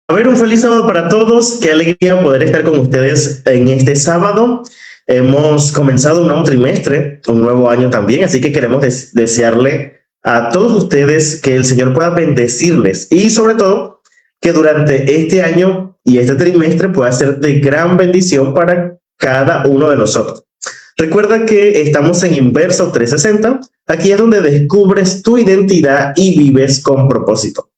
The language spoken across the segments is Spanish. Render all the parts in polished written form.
A ver, un feliz sábado para todos. Qué alegría poder estar con ustedes en este sábado. Hemos comenzado un nuevo trimestre, un nuevo año también, así que queremos desearle a todos ustedes que el Señor pueda bendecirles y sobre todo que durante este año y este trimestre pueda ser de gran bendición para cada uno de nosotros. Recuerda que estamos en Inverso 360. Aquí es donde descubres tu identidad y vives con propósito.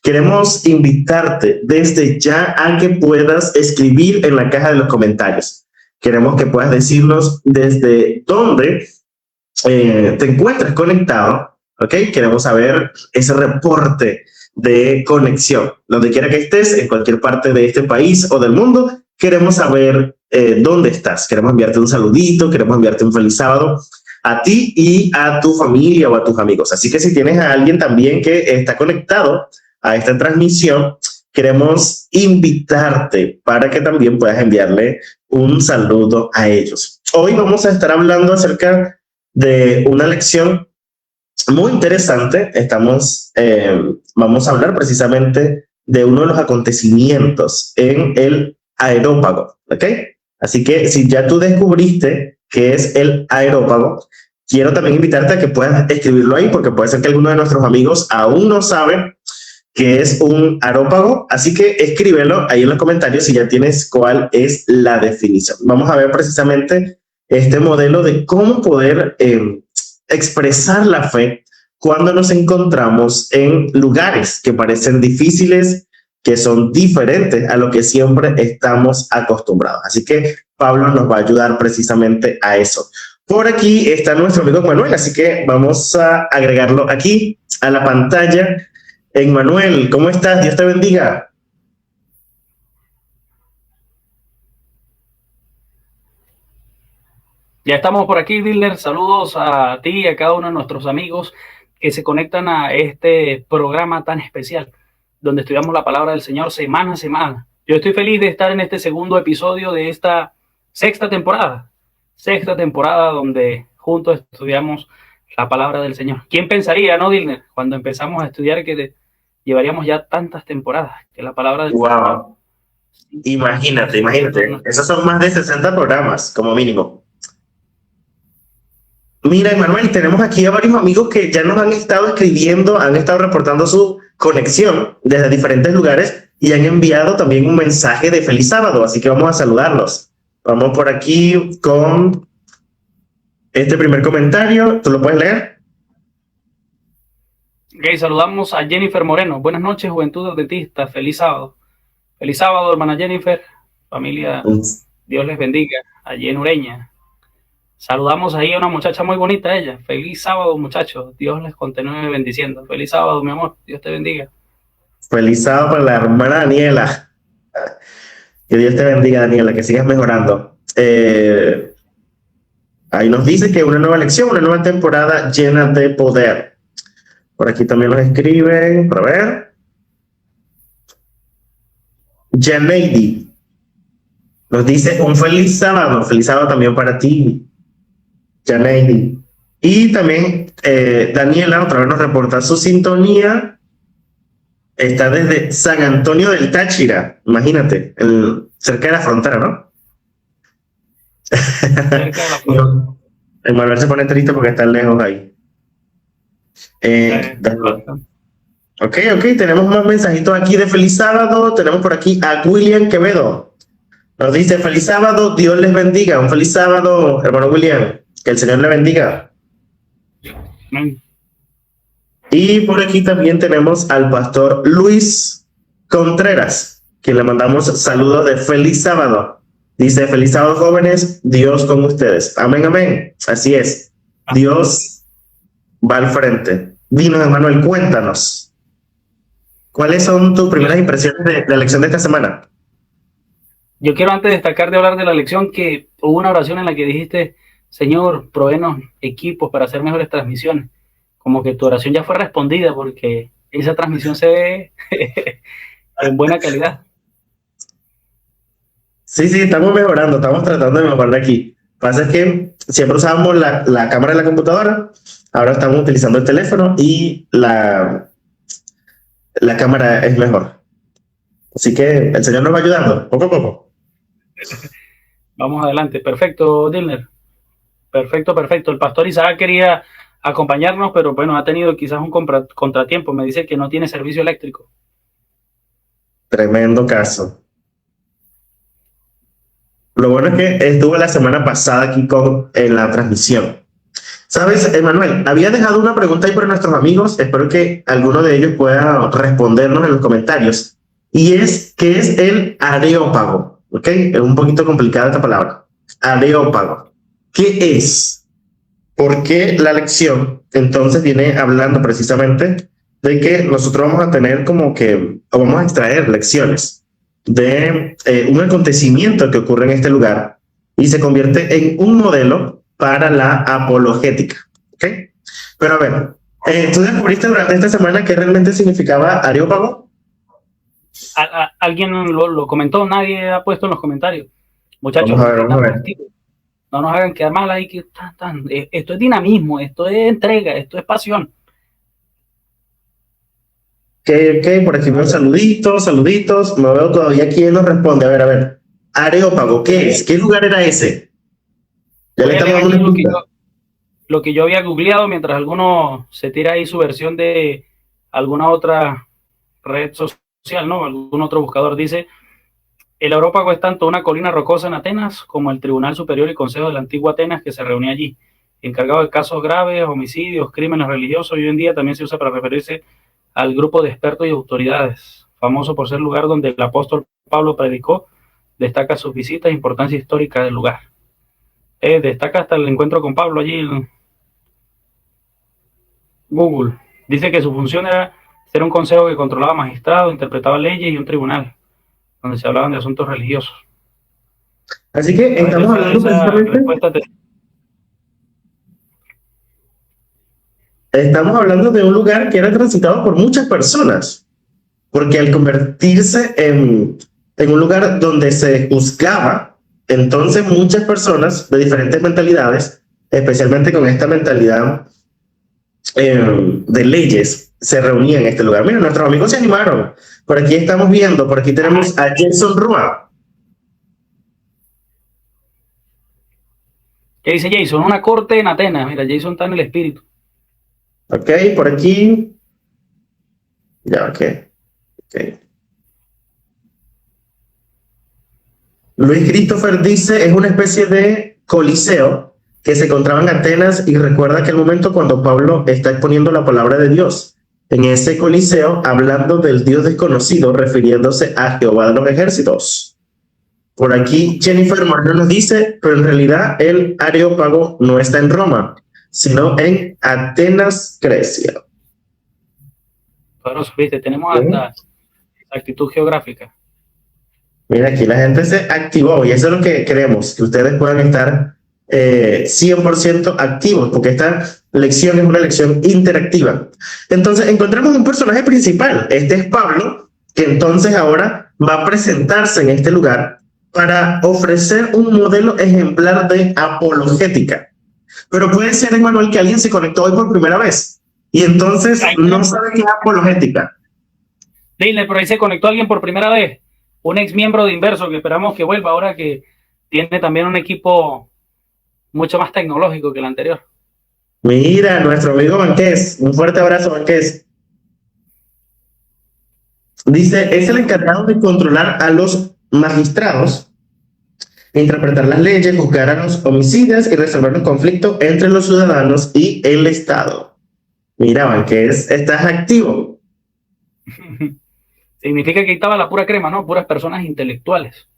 Queremos invitarte desde ya a que puedas escribir en la caja de los comentarios. Queremos que puedas decirnos desde dónde te encuentras conectado, ¿ok? Queremos saber ese reporte de conexión. Donde quiera que estés, en cualquier parte de este país o del mundo, queremos saber dónde estás. Queremos enviarte un saludito, queremos enviarte un feliz sábado a ti y a tu familia o a tus amigos. Así que si tienes a alguien también que está conectado a esta transmisión, queremos invitarte para que también puedas enviarle un saludo a ellos. Hoy vamos a estar hablando acerca de una lección muy interesante. Vamos a hablar precisamente de uno de los acontecimientos en el aerópago, ¿ok? Así que si ya tú descubriste qué es el aerópago, quiero también invitarte a que puedas escribirlo ahí, porque puede ser que alguno de nuestros amigos aún no sabe que es un aerópago, así que escríbelo ahí en los comentarios si ya tienes cuál es la definición. Vamos a ver precisamente este modelo de cómo poder expresar la fe cuando nos encontramos en lugares que parecen difíciles, que son diferentes a lo que siempre estamos acostumbrados. Así que Pablo nos va a ayudar precisamente a eso. Por aquí está nuestro amigo Manuel, así que vamos a agregarlo aquí a la pantalla. Manuel, ¿cómo estás? Dios te bendiga. Ya estamos por aquí, Diller. Saludos a ti y a cada uno de nuestros amigos que se conectan a este programa tan especial, donde estudiamos la palabra del Señor semana a semana. Yo estoy feliz de estar en este segundo episodio de esta sexta temporada donde juntos estudiamos la palabra del Señor. ¿Quién pensaría, no, Diller, cuando empezamos a estudiar que llevaríamos ya tantas temporadas, que la palabra del Wow. Imagínate. Esos son más de 60 programas, como mínimo. Mira, Emanuel, tenemos aquí a varios amigos que ya nos han estado escribiendo, han estado reportando su conexión desde diferentes lugares y han enviado también un mensaje de feliz sábado, así que vamos a saludarlos. Vamos por aquí con este primer comentario. ¿Tú lo puedes leer? Ok, saludamos a Jennifer Moreno. Buenas noches, Juventud Adventista. Feliz sábado. Feliz sábado, hermana Jennifer. Familia, Dios les bendiga. Allí en Ureña. Saludamos ahí a una muchacha muy bonita, ella. Feliz sábado, muchachos. Dios les continúe bendiciendo. Feliz sábado, mi amor. Dios te bendiga. Feliz sábado para la hermana Daniela. Que Dios te bendiga, Daniela, que sigas mejorando. Ahí nos dice que una nueva lección, una nueva temporada llena de poder. Por aquí también los escriben. Para ver. Janeidi nos dice un feliz sábado también para ti, Janeidi. Y también Daniela otra vez nos reporta su sintonía. Está desde San Antonio del Táchira, imagínate, cerca de la frontera, ¿no? Cerca de la frontera. Manuel se pone triste porque está lejos ahí. Ok, tenemos más mensajitos aquí de feliz sábado. Tenemos por aquí a William Quevedo. Nos dice feliz sábado, Dios les bendiga. Un feliz sábado, hermano William. Que el Señor le bendiga. Y por aquí también tenemos al pastor Luis Contreras, que le mandamos saludos de feliz sábado. Dice feliz sábado, jóvenes, Dios con ustedes. Amén, amén. Así es. Dios va al frente. Dinos, Emanuel, cuéntanos. ¿Cuáles son tus primeras impresiones de la lección de esta semana? Yo quiero antes destacar de hablar de la lección que hubo una oración en la que dijiste, Señor, provéenos equipos para hacer mejores transmisiones. Como que tu oración ya fue respondida porque esa transmisión se ve en buena calidad. Sí, estamos mejorando, estamos tratando de mejorar aquí. Lo que pasa es que siempre usábamos la cámara de la computadora, ahora estamos utilizando el teléfono y la cámara es mejor. Así que el Señor nos va ayudando, poco a poco. Vamos adelante. Perfecto, Dilner. Perfecto, perfecto. El pastor Isaac quería acompañarnos, pero bueno, ha tenido quizás un contratiempo. Me dice que no tiene servicio eléctrico. Tremendo caso. Lo bueno es que estuvo la semana pasada aquí en la transmisión. ¿Sabes, Emanuel? Había dejado una pregunta ahí para nuestros amigos. Espero que alguno de ellos pueda respondernos en los comentarios. Y es, ¿qué es el areópago? ¿Ok? Es un poquito complicada esta palabra. Areópago. ¿Qué es? Porque la lección entonces viene hablando precisamente de que nosotros vamos a tener como que, o vamos a extraer lecciones de un acontecimiento que ocurre en este lugar y se convierte en un modelo para la apologética. ¿Ok? Pero a ver, ¿tú descubriste durante esta semana qué realmente significaba areópago? Alguien lo comentó, nadie ha puesto en los comentarios. Muchachos, Vamos a ver. No nos hagan quedar mal ahí. Esto es dinamismo, esto es entrega, esto es pasión. Ok, por aquí veo saluditos. No veo todavía quién nos responde. A ver. Areópago, ¿qué es? ¿Qué lugar era ese? Ya le estamos dando lo que yo había googleado mientras alguno se tira ahí su versión de alguna otra red social, ¿no? Algún otro buscador dice: el Areópago es tanto una colina rocosa en Atenas como el Tribunal Superior y Consejo de la antigua Atenas que se reunía allí, encargado de casos graves, homicidios, crímenes religiosos, y hoy en día también se usa para referirse al grupo de expertos y autoridades, famoso por ser el lugar donde el apóstol Pablo predicó. Destaca sus visitas e importancia histórica del lugar. Destaca hasta el encuentro con Pablo allí en Google. Dice que su función era ser un consejo que controlaba magistrados, interpretaba leyes y un tribunal donde se hablaban de asuntos religiosos. Así que estamos hablando precisamente... Estamos hablando de un lugar que era transitado por muchas personas, porque al convertirse en un lugar donde se juzgaba, entonces muchas personas de diferentes mentalidades, especialmente con esta mentalidad de leyes, se reunían en este lugar. Mira, nuestros amigos se animaron. Por aquí estamos viendo, por aquí tenemos a Jason Rua. ¿Qué dice Jason? Una corte en Atenas. Mira, Jason está en el espíritu. Ok, por aquí. Ya, ok. Luis Christopher dice, es una especie de coliseo que se encontraba en Atenas y recuerda aquel momento cuando Pablo está exponiendo la palabra de Dios. En ese coliseo, hablando del Dios desconocido, refiriéndose a Jehová de los ejércitos. Por aquí, Jennifer Moreno nos dice, pero en realidad el Areópago no está en Roma, sino en Atenas, Grecia. Poderoso, viste, tenemos hasta actitud geográfica. Mira, aquí la gente se activó y eso es lo que queremos, que ustedes puedan estar 100% activos, porque esta lección es una lección interactiva. Entonces, encontramos un personaje principal. Este es Pablo, que entonces ahora va a presentarse en este lugar para ofrecer un modelo ejemplar de apologética. Pero puede ser, Emanuel, que alguien se conectó hoy por primera vez y entonces no sabe qué es apologética. Dile, pero ahí se conectó alguien por primera vez. Un ex miembro de Inverso que esperamos que vuelva ahora que tiene también un equipo mucho más tecnológico que el anterior. Mira, nuestro amigo Banqués. Un fuerte abrazo, Banqués. Dice, es el encargado de controlar a los magistrados, interpretar las leyes, juzgar a los homicidas y resolver los conflictos entre los ciudadanos y el Estado. Mira, Banqués, estás activo. Significa que ahí estaba la pura crema, ¿no? Puras personas intelectuales.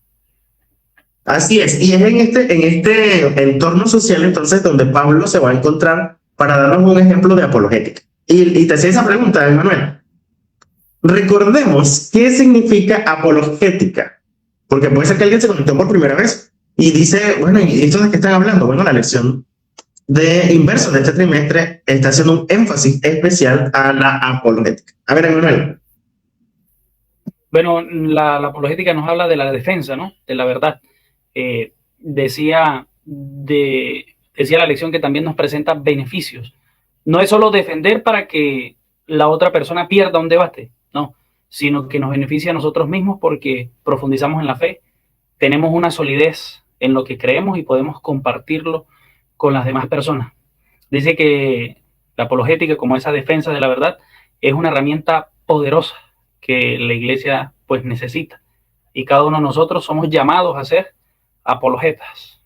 Así es, y es en este entorno social entonces donde Pablo se va a encontrar para darnos un ejemplo de apologética. Y te hacía esa pregunta, Emanuel. Recordemos qué significa apologética, porque puede ser que alguien se conectó por primera vez y dice, bueno, ¿y esto de qué están hablando? Bueno, la lección de Inverso de este trimestre está haciendo un énfasis especial a la apologética. A ver, Emanuel. Bueno, la apologética nos habla de la defensa, ¿no? De la verdad. Decía la lección que también nos presenta beneficios. No es solo defender para que la otra persona pierda un debate, no, sino que nos beneficia a nosotros mismos porque profundizamos en la fe, tenemos una solidez en lo que creemos y podemos compartirlo con las demás personas. Dice que la apologética, como esa defensa de la verdad, es una herramienta poderosa que la iglesia pues necesita, y cada uno de nosotros somos llamados a ser apologetas.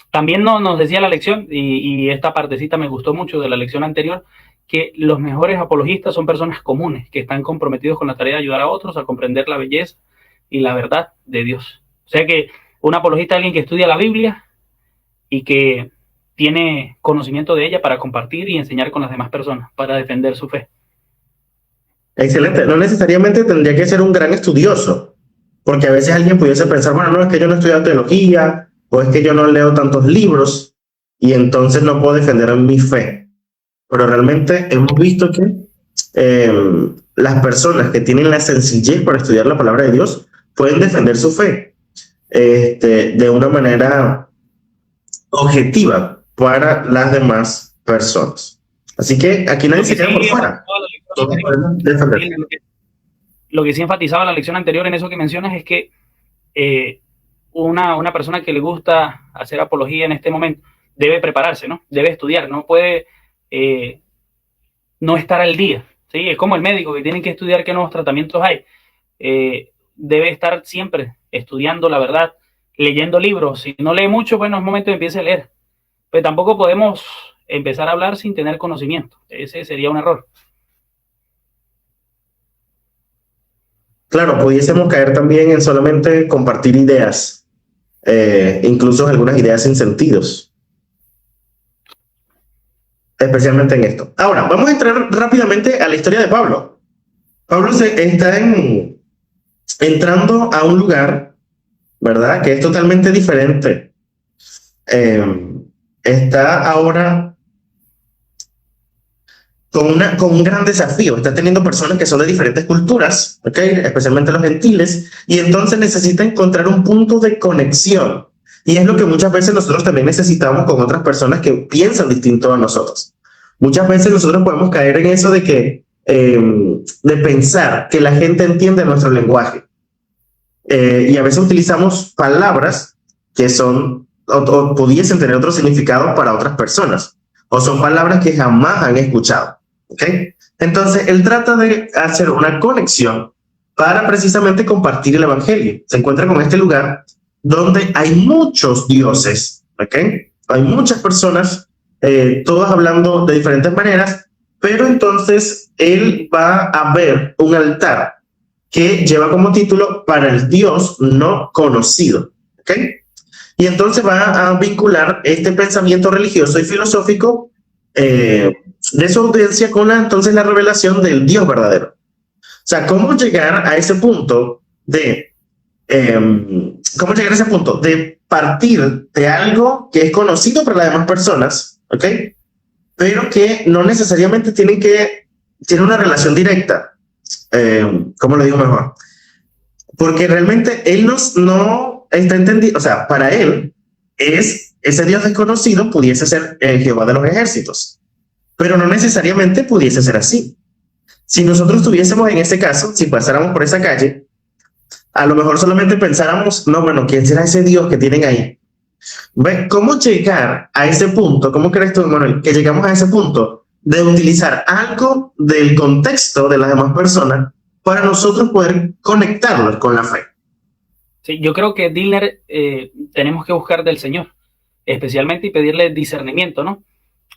También nos decía la lección, y esta partecita me gustó mucho de la lección anterior, que los mejores apologistas son personas comunes, que están comprometidos con la tarea de ayudar a otros a comprender la belleza y la verdad de Dios. O sea que un apologista es alguien que estudia la Biblia y que tiene conocimiento de ella para compartir y enseñar con las demás personas, para defender su fe. Excelente. No necesariamente tendría que ser un gran estudioso, porque a veces alguien pudiese pensar, bueno, no, es que yo no he estudiado teología, o es que yo no leo tantos libros, y entonces no puedo defender mi fe. Pero realmente hemos visto que las personas que tienen la sencillez para estudiar la palabra de Dios pueden defender su fe de una manera objetiva para las demás personas. Así que aquí nadie se queda por fuera. Lo que sí enfatizaba la lección anterior en eso que mencionas es que una persona que le gusta hacer apología en este momento debe prepararse, ¿no? Debe estudiar, no puede no estar al día, ¿sí? Es como el médico que tiene que estudiar qué nuevos tratamientos hay. Debe estar siempre estudiando la verdad, leyendo libros. Si no lee mucho, bueno, es momento de empiece a leer. Pero tampoco podemos empezar a hablar sin tener conocimiento. Ese sería un error. Claro, pudiésemos caer también en solamente compartir ideas, incluso algunas ideas sin sentidos, especialmente en esto. Ahora, vamos a entrar rápidamente a la historia de Pablo. Pablo está entrando a un lugar, ¿verdad?, que es totalmente diferente. Está ahora con un gran desafío. Está teniendo personas que son de diferentes culturas, ¿okay?, especialmente los gentiles, y entonces necesita encontrar un punto de conexión. Y es lo que muchas veces nosotros también necesitamos con otras personas que piensan distinto a nosotros. Muchas veces nosotros podemos caer en eso de pensar que la gente entiende nuestro lenguaje. Y a veces utilizamos palabras que son o pudiesen tener otro significado para otras personas, o son palabras que jamás han escuchado. ¿Okay? Entonces, él trata de hacer una conexión para precisamente compartir el evangelio. Se encuentra con este lugar donde hay muchos dioses, ¿okay? Hay muchas personas, todas hablando de diferentes maneras, pero entonces él va a ver un altar que lleva como título para el Dios no conocido, ¿okay? Y entonces va a vincular este pensamiento religioso y filosófico de su audiencia con entonces la revelación del Dios verdadero. O sea, ¿cómo llegar a ese punto de partir de algo que es conocido por las demás personas, ¿ok?, pero que no necesariamente tiene una relación directa? ¿Cómo lo digo mejor? Porque realmente él no está entendido, o sea, para él ese Dios desconocido pudiese ser Jehová de los ejércitos, pero no necesariamente pudiese ser así. Si nosotros estuviésemos en ese caso, si pasáramos por esa calle, a lo mejor solamente pensáramos, no, bueno, ¿quién será ese Dios que tienen ahí? ¿Cómo llegar a ese punto? ¿Cómo crees tú, Manuel, que llegamos a ese punto de utilizar algo del contexto de las demás personas para nosotros poder conectarlos con la fe? Sí, yo creo que Dillner tenemos que buscar del Señor, especialmente, y pedirle discernimiento, ¿no?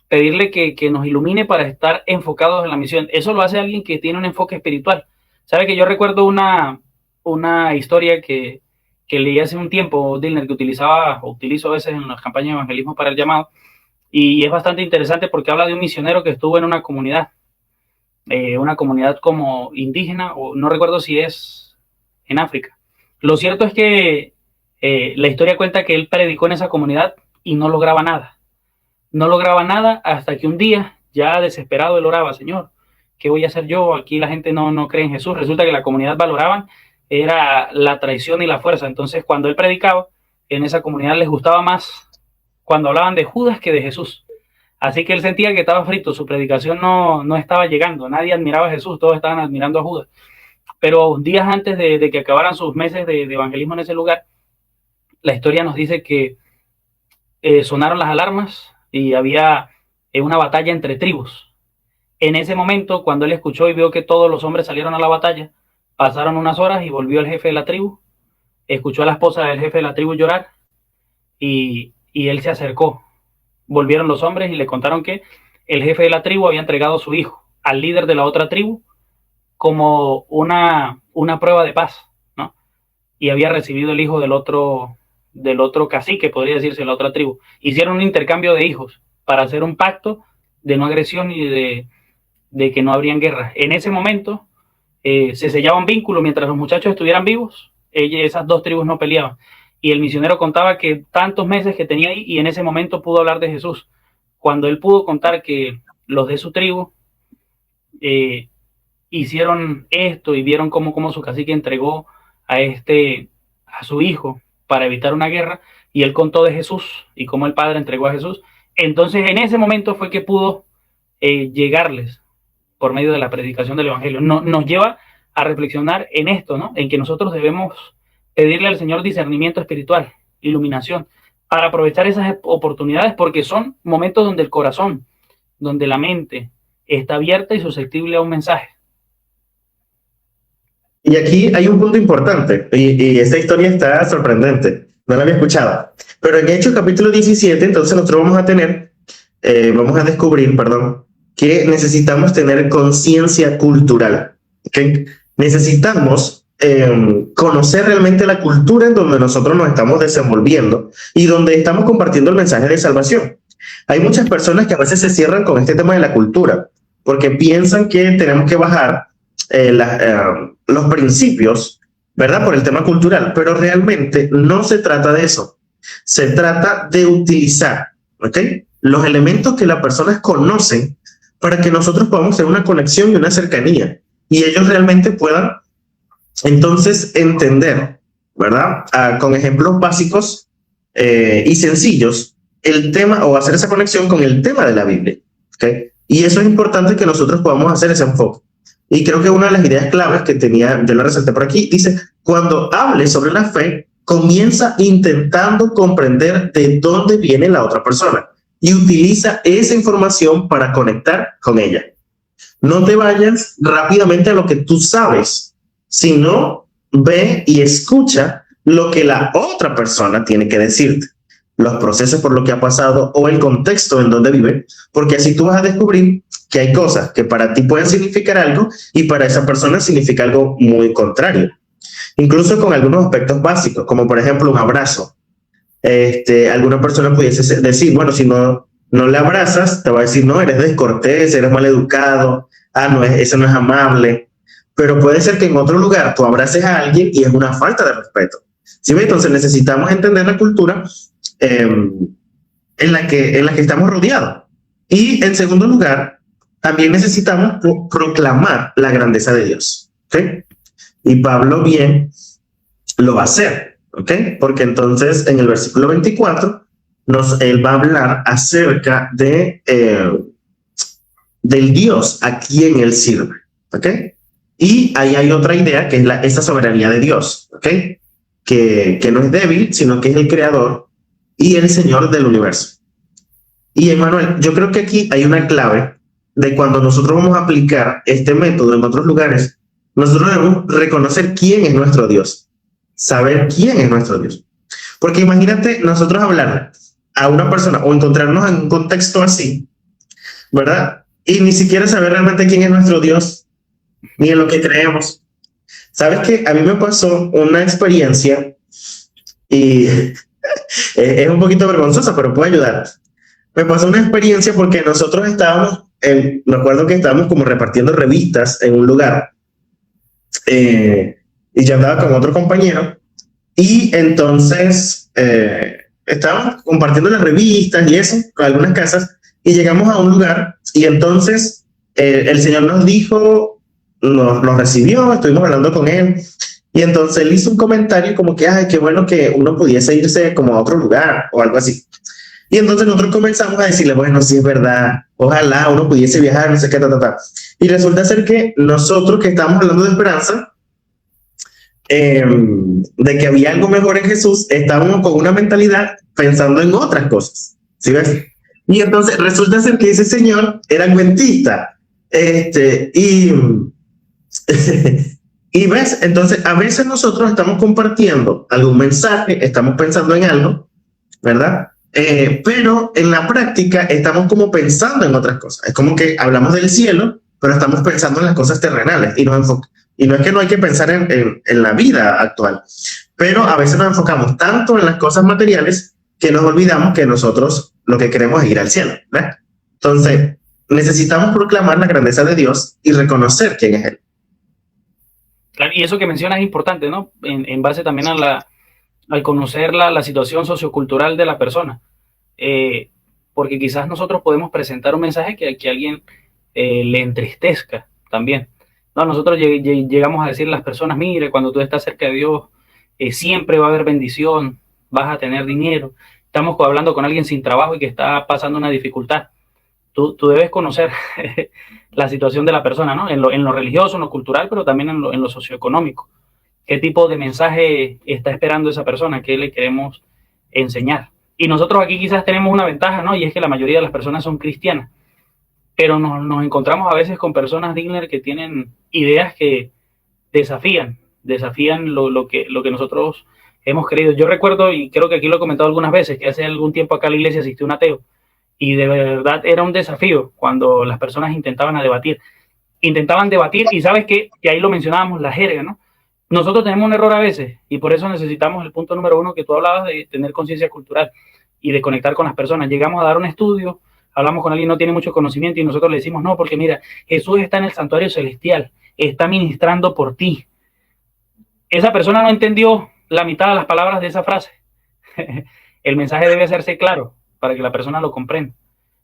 Pedirle que nos ilumine para estar enfocados en la misión. Eso lo hace alguien que tiene un enfoque espiritual. Sabe que yo recuerdo una historia que leí hace un tiempo, Dillner, que utilizo a veces en las campañas de evangelismo para el llamado, y es bastante interesante porque habla de un misionero que estuvo en una comunidad como indígena, o no recuerdo si es en África. Lo cierto es que la historia cuenta que él predicó en esa comunidad y no lograba nada. No lograba nada hasta que un día, ya desesperado, él oraba: Señor, ¿qué voy a hacer yo? Aquí la gente no cree en Jesús. Resulta que la comunidad valoraban era la traición y la fuerza. Entonces, cuando él predicaba, en esa comunidad les gustaba más cuando hablaban de Judas que de Jesús. Así que él sentía que estaba frito, su predicación no estaba llegando, nadie admiraba a Jesús, todos estaban admirando a Judas. pero días antes de que acabaran sus meses de evangelismo en ese lugar, la historia nos dice que sonaron las alarmas y había una batalla entre tribus. En ese momento, cuando él escuchó y vio que todos los hombres salieron a la batalla, pasaron unas horas y volvió el jefe de la tribu, escuchó a la esposa del jefe de la tribu llorar y él se acercó. Volvieron los hombres y le contaron que el jefe de la tribu había entregado a su hijo al líder de la otra tribu como una prueba de paz, ¿no? Y había recibido el hijo del otro cacique, podría decirse, la otra tribu. Hicieron un intercambio de hijos para hacer un pacto de no agresión y de que no habrían guerra. En ese momento se sellaba un vínculo mientras los muchachos estuvieran vivos. Esas dos tribus no peleaban. Y el misionero contaba que tantos meses que tenía ahí, y en ese momento pudo hablar de Jesús. Cuando él pudo contar que los de su tribu hicieron esto y vieron cómo su cacique entregó a su hijo para evitar una guerra, y él contó de Jesús y cómo el Padre entregó a Jesús, entonces en ese momento fue que pudo llegarles por medio de la predicación del Evangelio. Nos lleva a reflexionar en esto, ¿no? En que nosotros debemos pedirle al Señor discernimiento espiritual, iluminación, para aprovechar esas oportunidades, porque son momentos donde el corazón, donde la mente está abierta y susceptible a un mensaje. Y aquí hay un punto importante, y esta historia está sorprendente, no la había escuchado, pero en Hechos capítulo 17, entonces nosotros vamos a descubrir, que necesitamos tener conciencia cultural, ¿okay? Necesitamos conocer realmente la cultura en donde nosotros nos estamos desenvolviendo y donde estamos compartiendo el mensaje de salvación. Hay muchas personas que a veces se cierran con este tema de la cultura, porque piensan que tenemos que bajar los principios, ¿verdad? Por el tema cultural, pero realmente no se trata de eso. Se trata de utilizar, ¿okay?, los elementos que las personas conocen para que nosotros podamos tener una conexión y una cercanía, y ellos realmente puedan entonces entender, ¿verdad? Con ejemplos básicos y sencillos, el tema, o hacer esa conexión con el tema de la Biblia, ¿okay? Y eso es importante, que nosotros podamos hacer ese enfoque. Y creo que una de las ideas claves que tenía, yo la resalté por aquí, dice: cuando hables sobre la fe, comienza intentando comprender de dónde viene la otra persona y utiliza esa información para conectar con ella. No te vayas rápidamente a lo que tú sabes, sino ve y escucha lo que la otra persona tiene que decirte, los procesos por lo que ha pasado o el contexto en donde vive, porque así tú vas a descubrir que hay cosas que para ti pueden significar algo y para esa persona significa algo muy contrario. Incluso con algunos aspectos básicos, como por ejemplo un abrazo. Alguna persona pudiese decir, bueno, si no le abrazas, te va a decir, no, eres descortés, eres maleducado, no, eso no es amable. Pero puede ser que en otro lugar tú abraces a alguien y es una falta de respeto. ¿Sí? Entonces necesitamos entender la cultura en la que estamos rodeados. Y en segundo lugar, también necesitamos proclamar la grandeza de Dios, ¿okay? Y Pablo bien lo va a hacer, ¿okay? Porque entonces en el versículo 24 él va a hablar acerca del Dios a quien él sirve, ¿okay? Y ahí hay otra idea, que es esa soberanía de Dios, ¿okay? Que no es débil, sino que es el creador y el Señor del universo. Y Emmanuel, yo creo que aquí hay una clave de cuando nosotros vamos a aplicar este método en otros lugares. Nosotros debemos reconocer quién es nuestro Dios, saber quién es nuestro Dios. Porque imagínate nosotros hablar a una persona o encontrarnos en un contexto así, ¿verdad? Y ni siquiera saber realmente quién es nuestro Dios, ni en lo que creemos. ¿Sabes qué? A mí me pasó una experiencia y es un poquito vergonzosa, pero puede ayudar. Me pasó una experiencia porque nosotros me acuerdo que estábamos como repartiendo revistas en un lugar, y yo andaba con otro compañero, y entonces estábamos compartiendo las revistas y eso, con algunas casas, y llegamos a un lugar, y entonces el Señor nos dijo, nos recibió, estuvimos hablando con él, y entonces él hizo un comentario como que, ay, qué bueno que uno pudiese irse como a otro lugar, o algo así. Y entonces nosotros comenzamos a decirle, bueno, sí es verdad, ojalá uno pudiese viajar, no sé qué, Y resulta ser que nosotros que estábamos hablando de esperanza, de que había algo mejor en Jesús, estábamos con una mentalidad pensando en otras cosas, ¿sí ves? Y entonces resulta ser que ese señor era adventista, y y ves, entonces a veces nosotros estamos compartiendo algún mensaje, estamos pensando en algo, ¿verdad? Pero en la práctica estamos como pensando en otras cosas. Es como que hablamos del cielo, pero estamos pensando en las cosas terrenales y no es que no hay que pensar en la vida actual, pero a veces nos enfocamos tanto en las cosas materiales que nos olvidamos que nosotros lo que queremos es ir al cielo, ¿verdad? Entonces necesitamos proclamar la grandeza de Dios y reconocer quién es Él. Claro, y eso que mencionas es importante, ¿no? En base también al conocer la situación sociocultural de la persona. Porque quizás nosotros podemos presentar un mensaje que a alguien le entristezca también. No, nosotros llegamos a decir a las personas, mire, cuando tú estás cerca de Dios, siempre va a haber bendición, vas a tener dinero. Estamos hablando con alguien sin trabajo y que está pasando una dificultad. Tú debes conocer la situación de la persona, ¿no? En lo religioso, en lo cultural, pero también en lo socioeconómico. ¿Qué tipo de mensaje está esperando esa persona? ¿Qué le queremos enseñar? Y nosotros aquí quizás tenemos una ventaja, ¿no? Y es que la mayoría de las personas son cristianas. Pero nos encontramos a veces con personas, Digler, que tienen ideas que desafían lo que nosotros hemos creído. Yo recuerdo, y creo que aquí lo he comentado algunas veces, que hace algún tiempo acá a la iglesia asistió un ateo. Y de verdad era un desafío cuando las personas intentaban debatir y sabes qué, que ahí lo mencionábamos, la jerga, ¿no? Nosotros tenemos un error a veces y por eso necesitamos el punto número 1 que tú hablabas de tener conciencia cultural y de conectar con las personas. Llegamos a dar un estudio, hablamos con alguien que no tiene mucho conocimiento y nosotros le decimos, no, porque mira, Jesús está en el santuario celestial, está ministrando por ti. Esa persona no entendió la mitad de las palabras de esa frase. El mensaje debe hacerse claro para que la persona lo comprenda.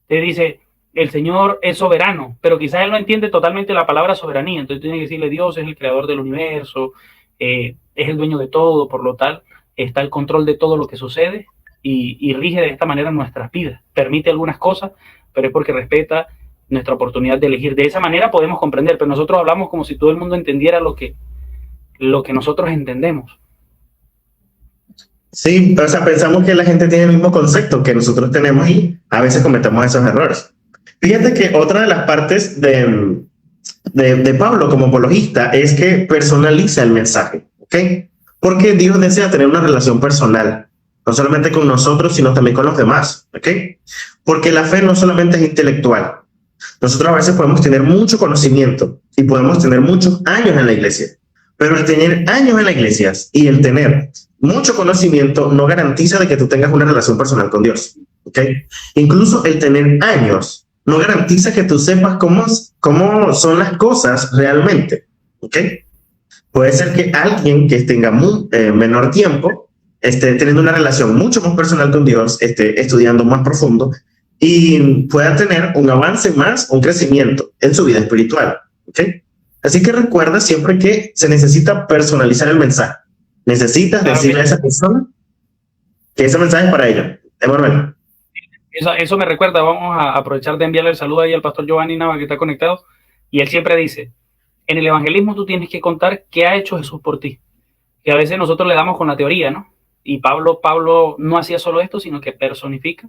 Te dice, el Señor es soberano, pero quizás él no entiende totalmente la palabra soberanía, entonces tiene que decirle, Dios es el creador del universo, es el dueño de todo, por lo tal, está el control de todo lo que sucede y rige de esta manera nuestras vidas. Permite algunas cosas, pero es porque respeta nuestra oportunidad de elegir. De esa manera podemos comprender, pero nosotros hablamos como si todo el mundo entendiera lo que nosotros entendemos. Sí, o sea, pensamos que la gente tiene el mismo concepto que nosotros tenemos y a veces cometemos esos errores. Fíjate que otra de las partes de Pablo como apologista es que personaliza el mensaje, ¿ok? Porque Dios desea tener una relación personal, no solamente con nosotros, sino también con los demás, ¿ok? Porque la fe no solamente es intelectual. Nosotros a veces podemos tener mucho conocimiento y podemos tener muchos años en la iglesia, pero el tener años en la iglesia y el tener mucho conocimiento no garantiza de que tú tengas una relación personal con Dios, ¿ok? Incluso el tener años no garantiza que tú sepas cómo son las cosas realmente, ¿ok? Puede ser que alguien que tenga menor tiempo esté teniendo una relación mucho más personal con Dios, esté estudiando más profundo y pueda tener un avance más, un crecimiento en su vida espiritual, ¿ok? Así que recuerda siempre que se necesita personalizar el mensaje. Necesitas decirle a esa persona que ese mensaje es para ella. Emanuel. Eso me recuerda, vamos a aprovechar de enviarle el saludo ahí al pastor Giovanni Nava que está conectado, y él siempre dice, en el evangelismo tú tienes que contar qué ha hecho Jesús por ti, que a veces nosotros le damos con la teoría, ¿no? Y Pablo no hacía solo esto, sino que personifica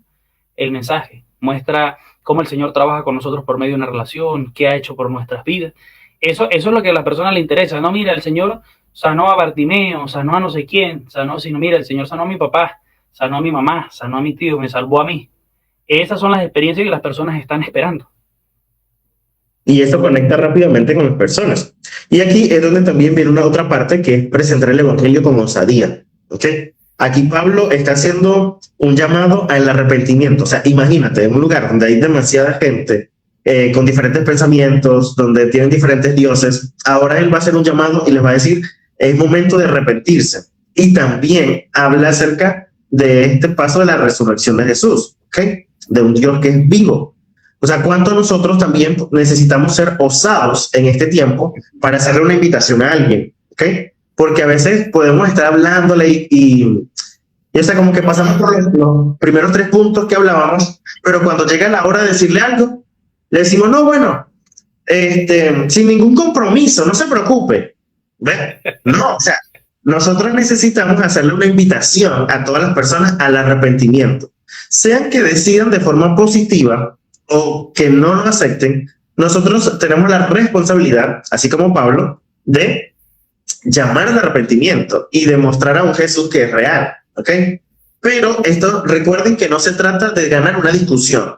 el mensaje, muestra cómo el Señor trabaja con nosotros por medio de una relación, qué ha hecho por nuestras vidas. Eso es lo que a la persona le interesa, no, mira, el Señor sanó a Bartimeo, sanó a no sé quién, sino mira, el Señor sanó a mi papá, sanó a mi mamá, sanó a mi tío, me salvó a mí. Esas son las experiencias que las personas están esperando. Y eso conecta rápidamente con las personas. Y aquí es donde también viene una otra parte que es presentar el evangelio con osadía, ¿ok? Aquí Pablo está haciendo un llamado al arrepentimiento. O sea, imagínate, en un lugar donde hay demasiada gente con diferentes pensamientos, donde tienen diferentes dioses, ahora él va a hacer un llamado y les va a decir, es momento de arrepentirse. Y también habla acerca de este paso de la resurrección de Jesús, ¿ok? De un Dios que es vivo. O sea, ¿cuánto nosotros también necesitamos ser osados en este tiempo para hacerle una invitación a alguien? ¿Ok? Porque a veces podemos estar hablándole y o sea, como que pasamos por los primeros 3 puntos que hablábamos, pero cuando llega la hora de decirle algo, le decimos, no, bueno, sin ningún compromiso, no se preocupe. ¿Ves? No, o sea, nosotros necesitamos hacerle una invitación a todas las personas al arrepentimiento. Sean que decidan de forma positiva o que no lo acepten, nosotros tenemos la responsabilidad, así como Pablo, de llamar al arrepentimiento y demostrar a un Jesús que es real, ¿ok? Pero esto, recuerden que no se trata de ganar una discusión,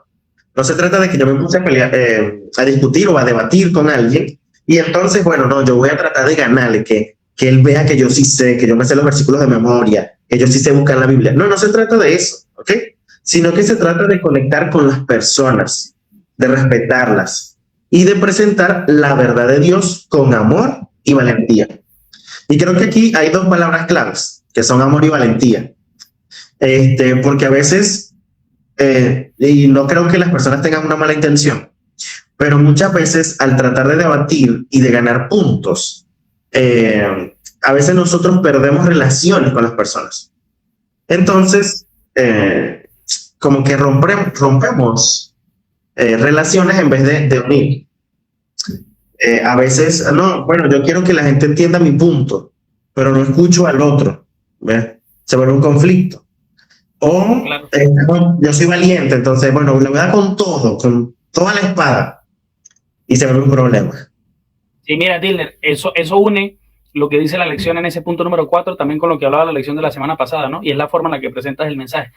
no se trata de que yo me puse a pelear, a discutir o a debatir con alguien y entonces, bueno, no, yo voy a tratar de ganarle, que él vea que yo sí sé, que yo me sé los versículos de memoria, que yo sí sé buscar en la Biblia. No, no se trata de eso, ¿ok? Sino que se trata de conectar con las personas, de respetarlas y de presentar la verdad de Dios con amor y valentía. Y creo que aquí hay dos palabras claves, que son amor y valentía. Porque a veces, y no creo que las personas tengan una mala intención, pero muchas veces al tratar de debatir y de ganar puntos, a veces nosotros perdemos relaciones con las personas. Entonces, como que rompemos relaciones en vez de unir. A veces, no, bueno, yo quiero que la gente entienda mi punto, pero no escucho al otro. ¿Ves? Se vuelve un conflicto. O Claro. no, yo soy valiente, entonces, bueno, le voy a dar con todo, con toda la espada, y se vuelve un problema. Sí, mira, Diller, eso une lo que dice la lección en ese punto número 4 también con lo que hablaba la lección de la semana pasada, ¿no? Y es la forma en la que presentas el mensaje.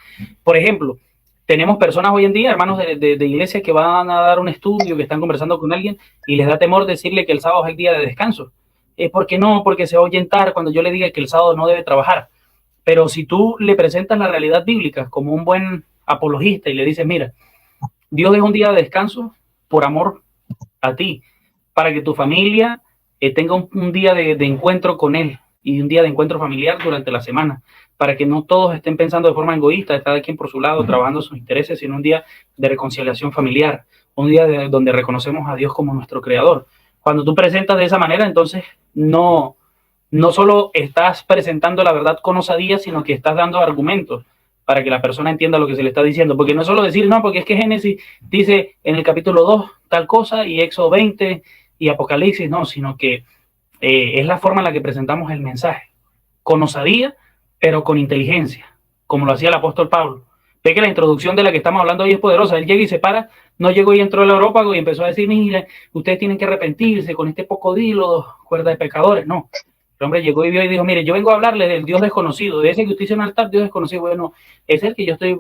Por ejemplo, tenemos personas hoy en día, hermanos de iglesia, que van a dar un estudio, que están conversando con alguien y les da temor decirle que el sábado es el día de descanso. ¿Por qué no? Porque se va a ahuyentar cuando yo le diga que el sábado no debe trabajar. Pero si tú le presentas la realidad bíblica como un buen apologista y le dices, mira, Dios es un día de descanso por amor a ti, para que tu familia tenga un día de encuentro con Él y un día de encuentro familiar durante la semana, para que no todos estén pensando de forma egoísta, cada quien por su lado, trabajando sus intereses, sino un día de reconciliación familiar, un día donde reconocemos a Dios como nuestro creador. Cuando tú presentas de esa manera, entonces no solo estás presentando la verdad con osadía, sino que estás dando argumentos para que la persona entienda lo que se le está diciendo. Porque no es solo decir, no, porque es que Génesis dice en el capítulo 2 tal cosa y Éxodo 20 y Apocalipsis, no, sino que es la forma en la que presentamos el mensaje, con osadía, pero con inteligencia, como lo hacía el apóstol Pablo. Ve que la introducción de la que estamos hablando hoy es poderosa. Él llega y se para, no llegó y entró el Areópago y empezó a decir, mire, ustedes tienen que arrepentirse con este cocodrilo, cuerda de pecadores. No, el hombre llegó y vio y dijo, mire, yo vengo a hablarle del Dios desconocido, de ese que usted dice en el altar, Dios desconocido. Bueno, es el que yo estoy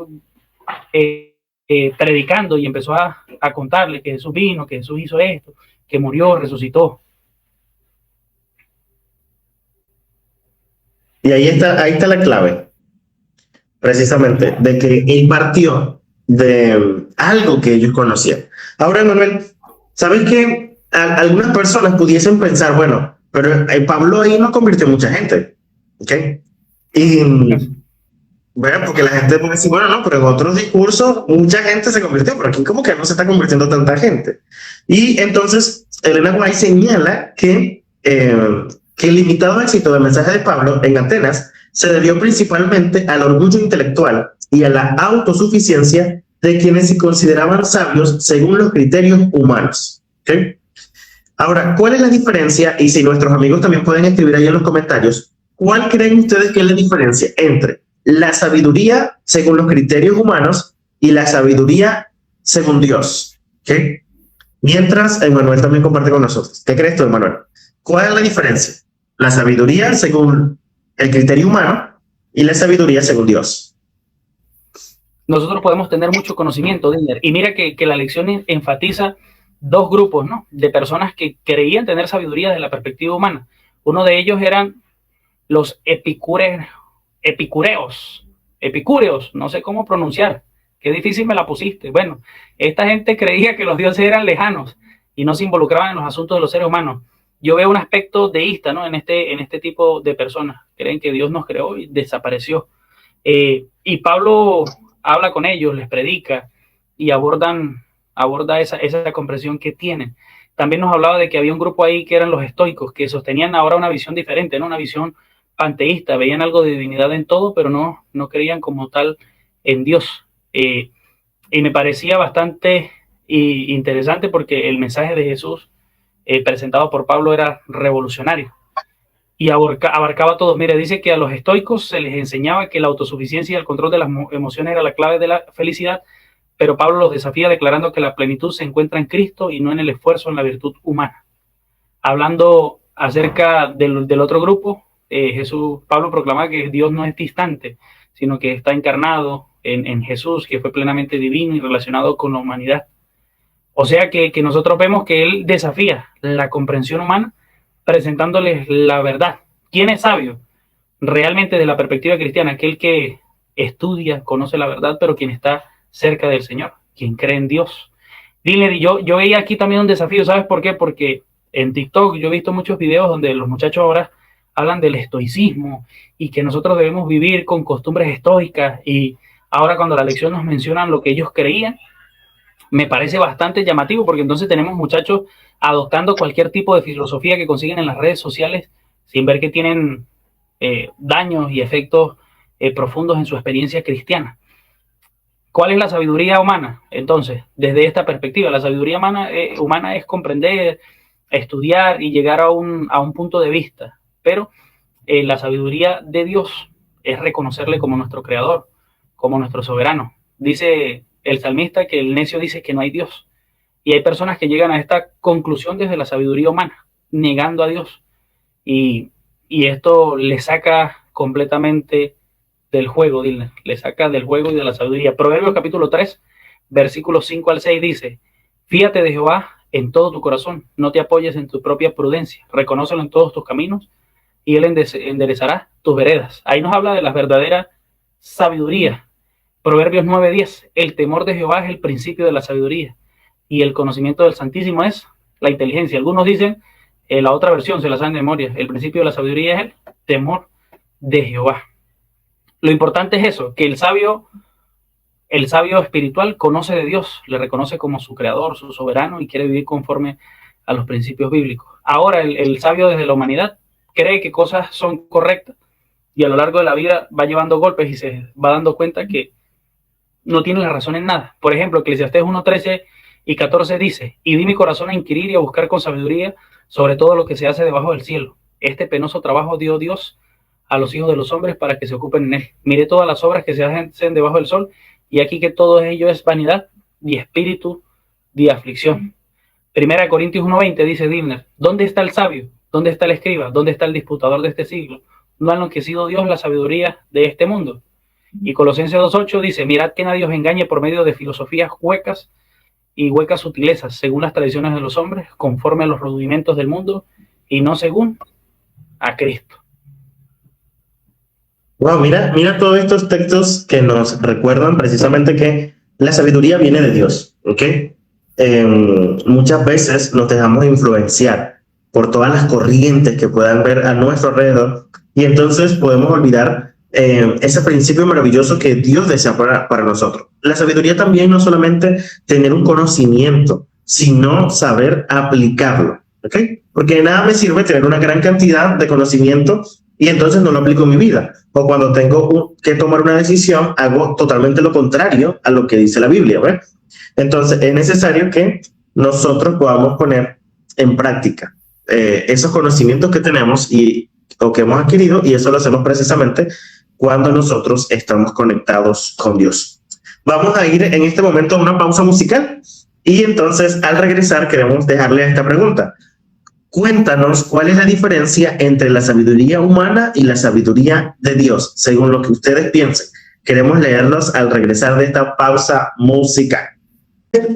predicando, y empezó a contarle que Jesús vino, que Jesús hizo esto, que murió, resucitó. Y ahí está la clave, precisamente, de que él partió de algo que ellos conocían. Ahora, Manuel, ¿sabes qué? Algunas personas pudiesen pensar, bueno, pero Pablo ahí no convirtió a mucha gente, ¿ok? Y bueno, porque la gente puede decir, bueno, no, pero en otros discursos mucha gente se convirtió, pero aquí como que no se está convirtiendo tanta gente. Y entonces Elena White señala que el limitado éxito del mensaje de Pablo en Atenas se debió principalmente al orgullo intelectual y a la autosuficiencia de quienes se consideraban sabios según los criterios humanos. ¿Okay? Ahora, ¿cuál es la diferencia? Y si nuestros amigos también pueden escribir ahí en los comentarios, ¿cuál creen ustedes que es la diferencia entre la sabiduría según los criterios humanos y la sabiduría según Dios? ¿Okay? Mientras Emmanuel también comparte con nosotros. ¿Qué crees tú, Emmanuel? ¿Cuál es la diferencia? La sabiduría según el criterio humano y la sabiduría según Dios. Nosotros podemos tener mucho conocimiento, Diner, y mira que la lección enfatiza dos grupos, ¿no?, de personas que creían tener sabiduría desde la perspectiva humana. Uno de ellos eran los epicúreos, no sé cómo pronunciar, qué difícil me la pusiste. Bueno, esta gente creía que los dioses eran lejanos y no se involucraban en los asuntos de los seres humanos. Yo veo un aspecto deísta, ¿no?, en este tipo de personas. Creen que Dios nos creó y desapareció. Y Pablo habla con ellos, les predica y aborda esa comprensión que tienen. También nos hablaba de que había un grupo ahí que eran los estoicos, que sostenían ahora una visión diferente, ¿no?, una visión panteísta. Veían algo de divinidad en todo, pero no creían como tal en Dios. Y me parecía bastante interesante porque el mensaje de Jesús presentado por Pablo era revolucionario. y abarcaba a todos. Mire, dice que a los estoicos se les enseñaba que la autosuficiencia y el control de las emociones era la clave de la felicidad, pero Pablo los desafía declarando que la plenitud se encuentra en Cristo y no en el esfuerzo, en la virtud humana. Hablando acerca del otro grupo, Pablo proclama que Dios no es distante, sino que está encarnado en Jesús, que fue plenamente divino y relacionado con la humanidad. O sea que nosotros vemos que él desafía la comprensión humana presentándoles la verdad. ¿Quién es sabio? Realmente, de la perspectiva cristiana, aquel que estudia, conoce la verdad, pero quien está cerca del Señor, quien cree en Dios. Dile, yo veía aquí también un desafío, ¿sabes por qué? Porque en TikTok yo he visto muchos videos donde los muchachos ahora hablan del estoicismo y que nosotros debemos vivir con costumbres estoicas, y ahora cuando la lección nos mencionan lo que ellos creían, me parece bastante llamativo, porque entonces tenemos muchachos adoptando cualquier tipo de filosofía que consiguen en las redes sociales sin ver que tienen daños y efectos profundos en su experiencia cristiana. ¿Cuál es la sabiduría humana? Entonces, desde esta perspectiva, la sabiduría humana es comprender, estudiar y llegar a un punto de vista, pero la sabiduría de Dios es reconocerle como nuestro creador, como nuestro soberano. Dice el salmista que el necio dice que no hay Dios, y hay personas que llegan a esta conclusión desde la sabiduría humana, negando a Dios, y esto le saca completamente del juego, le saca del juego y de la sabiduría. Proverbios capítulo 3, versículos 5 al 6 dice: fíate de Jehová en todo tu corazón, no te apoyes en tu propia prudencia, reconócelo en todos tus caminos y él enderezará tus veredas. Ahí nos habla de la verdadera sabiduría. Proverbios 9:10: el temor de Jehová es el principio de la sabiduría y el conocimiento del Santísimo es la inteligencia. Algunos dicen, la otra versión se la saben de memoria, el principio de la sabiduría es el temor de Jehová. Lo importante es eso, que el sabio espiritual conoce de Dios, le reconoce como su creador, su soberano, y quiere vivir conforme a los principios bíblicos. Ahora, el sabio desde la humanidad cree que cosas son correctas y a lo largo de la vida va llevando golpes y se va dando cuenta que no tiene la razón en nada. Por ejemplo, Eclesiastés 1:13 y 14 dice: y di mi corazón a inquirir y a buscar con sabiduría sobre todo lo que se hace debajo del cielo. Este penoso trabajo dio Dios a los hijos de los hombres para que se ocupen en él. Miré todas las obras que se hacen debajo del sol, y aquí que todo ello es vanidad y espíritu de aflicción. Primera de Corintios 1:20 dice Dilner: ¿dónde está el sabio? ¿Dónde está el escriba? ¿Dónde está el disputador de este siglo? ¿No ha enloquecido Dios la sabiduría de este mundo? Y Colosenses 2:8 dice: mirad que nadie os engañe por medio de filosofías huecas y huecas sutilezas, según las tradiciones de los hombres, conforme a los rudimentos del mundo, y no según a Cristo. Wow, mira todos estos textos que nos recuerdan precisamente que la sabiduría viene de Dios, ¿ok? Muchas veces nos dejamos influenciar por todas las corrientes que puedan ver a nuestro alrededor, y entonces podemos olvidar ese principio maravilloso que Dios desea para nosotros. La sabiduría también no solamente tener un conocimiento, sino saber aplicarlo, ¿ok? Porque de nada me sirve tener una gran cantidad de conocimiento y entonces no lo aplico en mi vida. O cuando tengo que tomar una decisión, hago totalmente lo contrario a lo que dice la Biblia, ¿verdad? Entonces es necesario que nosotros podamos poner en práctica esos conocimientos que tenemos o que hemos adquirido, y eso lo hacemos precisamente cuando nosotros estamos conectados con Dios. Vamos a ir en este momento a una pausa musical, y entonces al regresar queremos dejarle esta pregunta: cuéntanos cuál es la diferencia entre la sabiduría humana y la sabiduría de Dios, según lo que ustedes piensen. Queremos leerlos al regresar de esta pausa musical.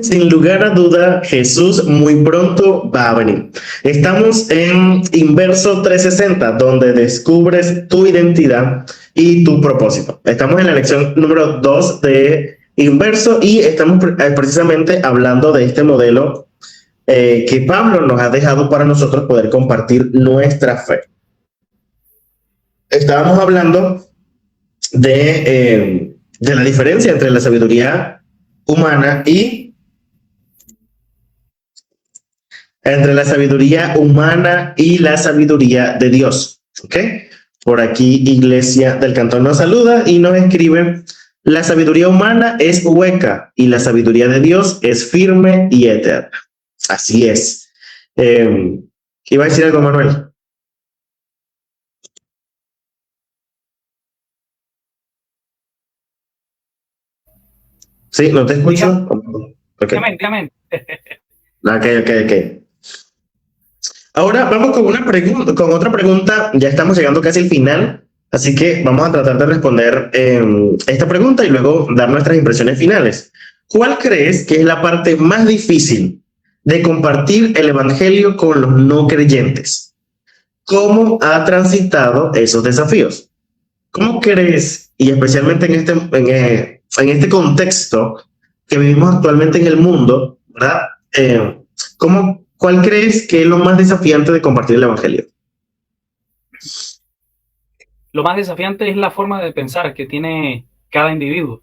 Sin lugar a duda, Jesús muy pronto va a venir. Estamos en Inverso 360, donde descubres tu identidad y tu propósito. Estamos en la lección número 2 de Inverso y estamos precisamente hablando de este modelo que Pablo nos ha dejado para nosotros poder compartir nuestra fe. Estábamos hablando de la diferencia entre la sabiduría humana y la sabiduría de Dios. ¿Ok? Por aquí Iglesia del Cantón nos saluda y nos escribe: la sabiduría humana es hueca y la sabiduría de Dios es firme y eterna. Así es. ¿Iba a decir algo, Manuel? Sí, no te escucho. Okay. Dígame. Ok. Ahora vamos con otra pregunta. Ya estamos llegando casi al final, así que vamos a tratar de responder esta pregunta y luego dar nuestras impresiones finales. ¿Cuál crees que es la parte más difícil de compartir el evangelio con los no creyentes? ¿Cómo ha transitado esos desafíos? ¿Cómo crees, y especialmente en este contexto que vivimos actualmente en el mundo, ¿verdad? ¿Cuál crees que es lo más desafiante de compartir el evangelio? Lo más desafiante es la forma de pensar que tiene cada individuo.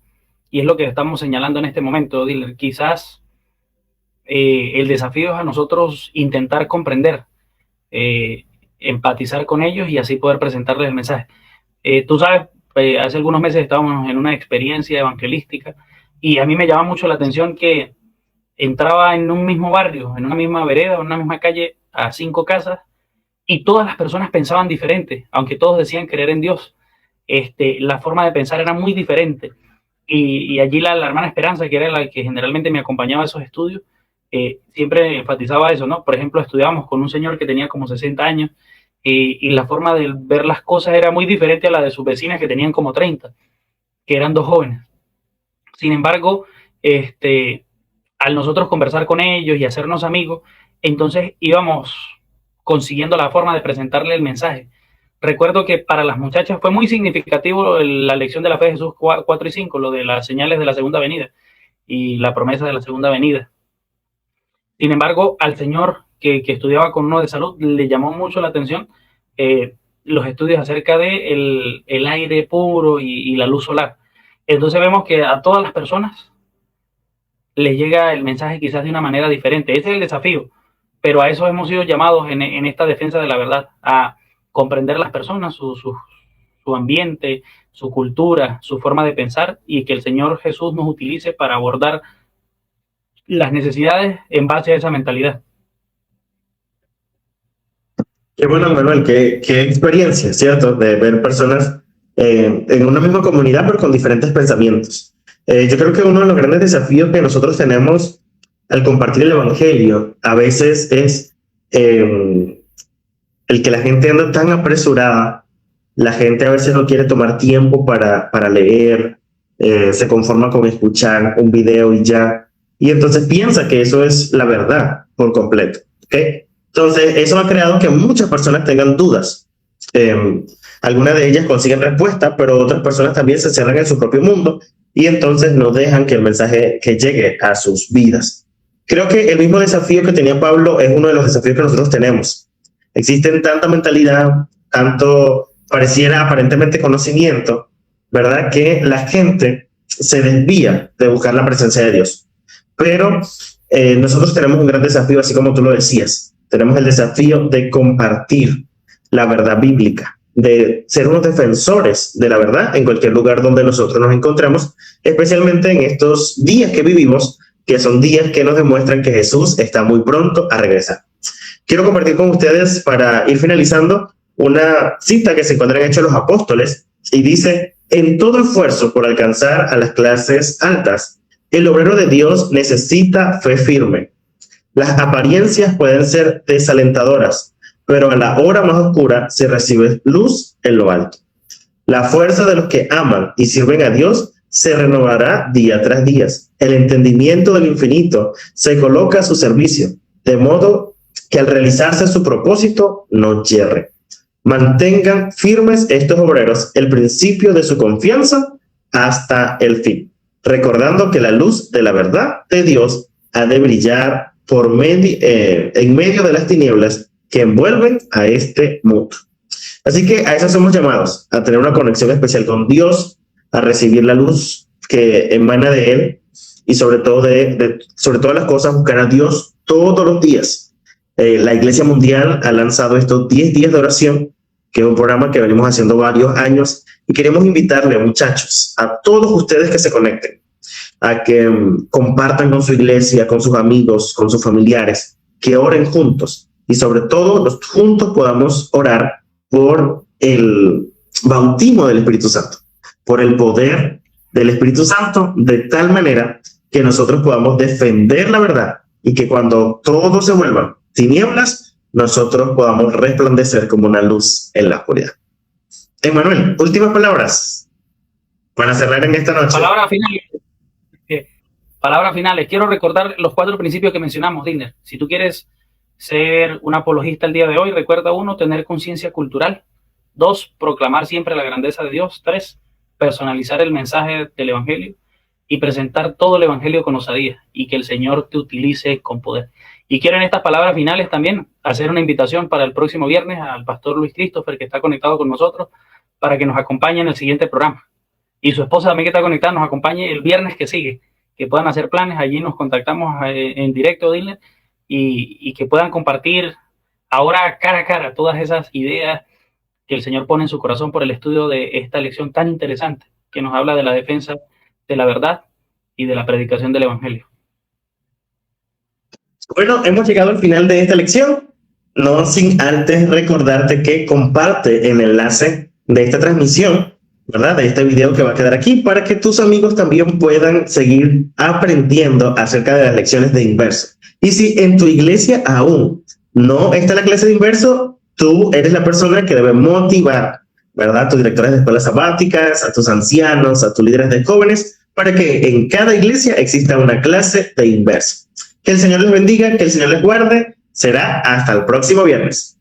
Y es lo que estamos señalando en este momento, Diller. Quizás el desafío es a nosotros intentar comprender, empatizar con ellos y así poder presentarles el mensaje. Tú sabes, hace algunos meses estábamos en una experiencia evangelística y a mí me llama mucho la atención que entraba en un mismo barrio, en una misma vereda, en una misma calle, a 5 casas, y todas las personas pensaban diferente, aunque todos decían creer en Dios. La forma de pensar era muy diferente. Y allí la hermana Esperanza, que era la que generalmente me acompañaba a esos estudios, siempre enfatizaba eso, ¿no? Por ejemplo, estudiábamos con un señor que tenía como 60 años y la forma de ver las cosas era muy diferente a la de sus vecinas que tenían como 30, que eran 2 jóvenes. Sin embargo, al nosotros conversar con ellos y hacernos amigos, entonces íbamos consiguiendo la forma de presentarle el mensaje. Recuerdo que para las muchachas fue muy significativo la lección de la fe de Jesús 4 y 5, lo de las señales de la segunda venida y la promesa de la segunda venida. Sin embargo, al señor que estudiaba con uno de salud le llamó mucho la atención los estudios acerca de el aire puro y la luz solar. Entonces vemos que a todas las personas les llega el mensaje quizás de una manera diferente. Ese es el desafío, pero a eso hemos sido llamados en esta defensa de la verdad, a comprender las personas, su ambiente, su cultura, su forma de pensar, y que el Señor Jesús nos utilice para abordar las necesidades en base a esa mentalidad. Qué bueno, Manuel, qué experiencia, ¿cierto? De ver personas en una misma comunidad, pero con diferentes pensamientos. Yo creo que uno de los grandes desafíos que nosotros tenemos al compartir el evangelio a veces es el que la gente anda tan apresurada, la gente a veces no quiere tomar tiempo para leer, se conforma con escuchar un video y ya, y entonces piensa que eso es la verdad por completo, ¿ok? Entonces eso ha creado que muchas personas tengan dudas. Algunas de ellas consiguen respuesta, pero otras personas también se cierran en su propio mundo y entonces no dejan que el mensaje que llegue a sus vidas. Creo que el mismo desafío que tenía Pablo es uno de los desafíos que nosotros tenemos. Existen tanta mentalidad, tanto pareciera aparentemente conocimiento, ¿verdad? Que la gente se desvía de buscar la presencia de Dios. Pero nosotros tenemos un gran desafío, así como tú lo decías. Tenemos el desafío de compartir la verdad bíblica, de ser unos defensores de la verdad en cualquier lugar donde nosotros nos encontremos, especialmente en estos días que vivimos, que son días que nos demuestran que Jesús está muy pronto a regresar. Quiero compartir con ustedes, para ir finalizando, una cita que se encuentra en Hechos de los Apóstoles y dice: en todo esfuerzo por alcanzar a las clases altas, el obrero de Dios necesita fe firme. Las apariencias pueden ser desalentadoras, pero a la hora más oscura se recibe luz en lo alto. La fuerza de los que aman y sirven a Dios se renovará día tras día. El entendimiento del infinito se coloca a su servicio, de modo que al realizarse su propósito no yerre. Mantengan firmes estos obreros el principio de su confianza hasta el fin, recordando que la luz de la verdad de Dios ha de brillar en medio de las tinieblas que envuelven a este mundo. Así que a eso somos llamados, a tener una conexión especial con Dios, a recibir la luz que emana de Él y sobre todo sobre todas las cosas buscar a Dios todos los días. La Iglesia Mundial ha lanzado estos 10 días de oración, que es un programa que venimos haciendo varios años, y queremos invitarle, muchachos, a todos ustedes que se conecten, a que compartan con su iglesia, con sus amigos, con sus familiares, que oren juntos y sobre todo juntos podamos orar por el bautismo del Espíritu Santo, por el poder del Espíritu Santo de tal manera que nosotros podamos defender la verdad y que cuando todo se vuelva tinieblas, nosotros podamos resplandecer como una luz en la oscuridad. Emmanuel, últimas palabras para cerrar en esta noche. Palabras finales. Quiero recordar los 4 principios que mencionamos, Dilner. Si tú quieres ser un apologista el día de hoy, recuerda: 1, tener conciencia cultural; 2, proclamar siempre la grandeza de Dios; 3, personalizar el mensaje del Evangelio y presentar todo el Evangelio con osadía, y que el Señor te utilice con poder. Y quiero en estas palabras finales también hacer una invitación para el próximo viernes al pastor Luis Christopher, que está conectado con nosotros, para que nos acompañe en el siguiente programa. Y su esposa también, que está conectada, nos acompañe el viernes que sigue, que puedan hacer planes. Allí nos contactamos en directo, Dilner, y que puedan compartir ahora cara a cara todas esas ideas que el Señor pone en su corazón por el estudio de esta lección tan interesante, que nos habla de la defensa de la verdad y de la predicación del Evangelio. Bueno, hemos llegado al final de esta lección, no sin antes recordarte que comparte el enlace de esta transmisión, ¿verdad? De este video que va a quedar aquí, para que tus amigos también puedan seguir aprendiendo acerca de las lecciones de inverso. Y si en tu iglesia aún no está la clase de inverso, tú eres la persona que debe motivar, ¿verdad? A tus directores de escuelas sabáticas, a tus ancianos, a tus líderes de jóvenes, para que en cada iglesia exista una clase de inverso. Que el Señor les bendiga, que el Señor les guarde. Será hasta el próximo viernes.